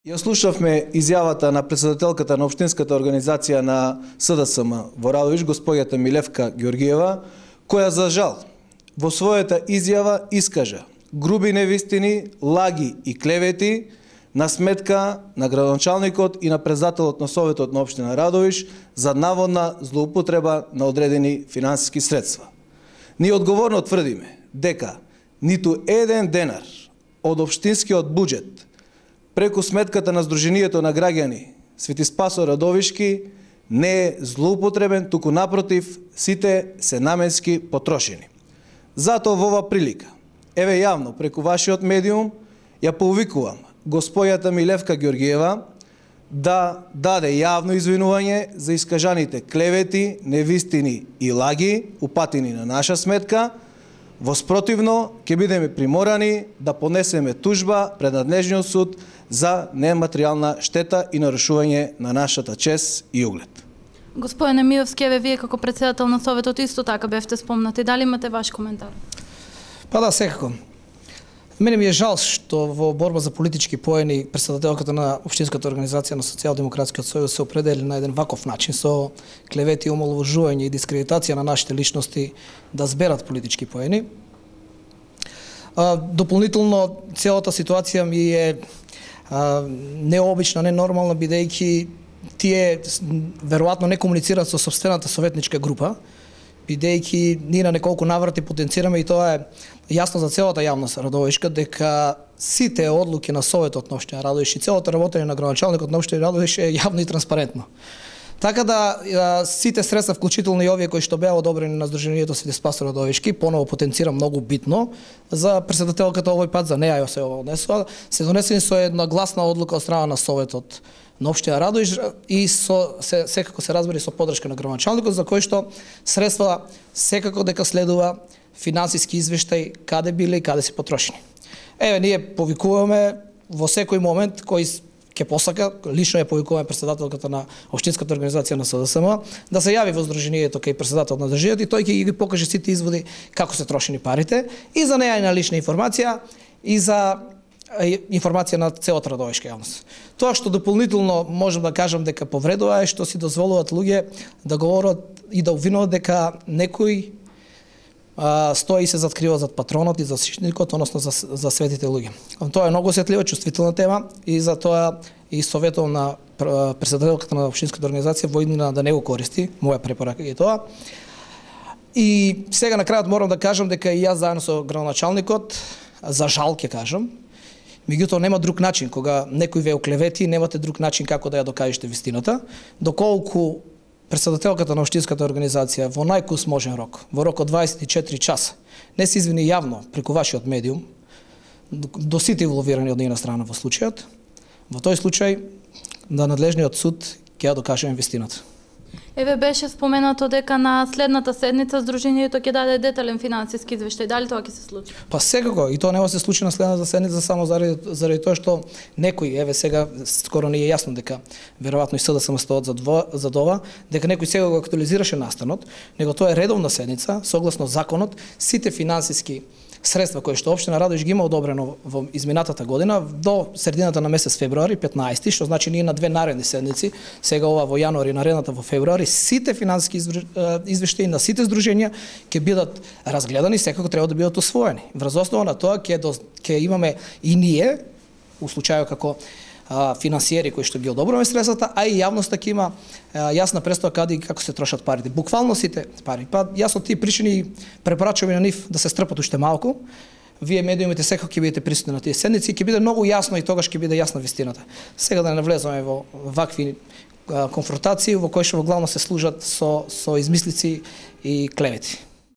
Ја слушавме изјавата на претседателката на Општинската организација на СДСМ во Радовиш, госпоѓата Милевка Ѓоргиева, која за жал во својата изјава искажа груби невистини, лаги и клевети на сметка на градоначалникот и на председателот на Советот на Општина Радовиш за наводна злоупотреба на одредени финансиски средства. Ние одговорно тврдиме дека ниту еден денар од општинскиот буџет преку сметката на Сдруженијето на граѓани Свети Спасо Радовишки не е злоупотребен, туку напротив, сите се наменски потрошени. Затоа во ова прилика, еве јавно преку вашиот медиум, ја повикувам госпоѓата Милевка Ѓоргиева да даде јавно извинување за искажаните клевети, невистини и лаги упатени на наша сметка. Во спротивно, ќе бидеме приморани да понесеме тужба пред надлежниот суд за нематеријална штета и нарушување на нашата чест и углед. Господине Милевски, еве вие како председател на Советот исто така бевте спомнати. Дали имате ваш коментар? Па да, секако. Мене ми е жал што во борба за политички поени председателката на Општинската организација на Социјалдемократскиот сојуз се определи на еден ваков начин со клевети, омаловажување и дискредитација на нашите личности да зберат политички поени. Дополнително целата ситуација ми е необична, ненормална, бидејќи тие веројатно не комуницираат со сопствената советничка група, бидејќи ние на неколку наврати потенцираме, и тоа е јасно за целата јавност радовишка, дека сите одлуки на Советот на Општина Радовиш и целото работење на градоначалникот на Општина Радовиш е јавно и транспарентно. Така да сите средства, вклучително и овие кои што беа одобрени на Сдруженијето Свети Спасо Радовишки, поново потенцирам многу битно за претседателката овој пат, за неја се ова однесува, се донесени со една гласна одлука од страна на Советот на Општина Радовиш и секако се разбери со поддршка на градоначалникот, за кој што средства секако дека следува финансиски извештај каде биле и каде се потрошени. Еве, ние повикуваме во секој момент кој ќе посака, лично ја повикуваме председателката на Општинската организација на СДСМ, да се јави во Сдруженијето кај председател на државата и тој ќе ги покаже сите изводи како се трошени парите и за нејзина лична информација и за информација на целата радовишка јавност. Тоа што дополнително можам да кажам дека повредува е што си дозволуваат луѓе да говорат и да обвинуваат дека некој стои и се заткрива зад патронот и за защитникот, односно за светите луѓе. Тоа е многу осетлива, чувствителна тема и затоа и советувам на претседателката на Општинската организација во иднина да не го користи, моја препорака е тоа. И сега на крајот морам да кажам дека и јас заедно со градоначалникот, за жал ќе кажам, меѓутоа нема друг начин, кога некој ве оклевети, немате друг начин како да ја докажете вистината, доколку претседателката на Општинската организација во најкус можен рок, во рок од 24 часа, не се извини јавно преку вашиот медиум, до сите инволвирани од нејна страна во случајот, во тој случај на надлежниот суд ќе ја докажеме вистината. Еве беше споменато дека на следната седница Сдруженијето ќе даде детален финансиски извештај. Дали тоа ќе се случи? Па секако, и тоа нема се случи на следната седница само заради тоа што некој, еве сега скоро не е јасно дека веројатно и СДСМ стоат за ова, дека некој сега го актуализираше настанот, него тоа е редовна седница, согласно законот, сите финансиски средства кои што Општина Радовиш ги има одобрено во изминатата година до средината на месец февруари, 15, што значи ние на две наредни седници, сега ова во јануари, наредната во февруари, сите финансиски извештаи на сите здруженија ќе бидат разгледани, секако треба да бидат усвоени. Врз основа на тоа ќе имаме и ние, у случајот како финансиери кои што ги одобруваме средствата, а и јавноста ќе има јасна представа каде и како се трошат парите. Буквално сите пари. Па јас од тие причини препорачувам и на нив да се стрпат уште малку. Вие медиумите секако ќе бидете присутни на тие седници и ќе биде многу јасно и тогаш ќе биде јасна вистината. Сега да не влеземе во вакви конфронтации во кои што во главно се служат со измислици и клевети.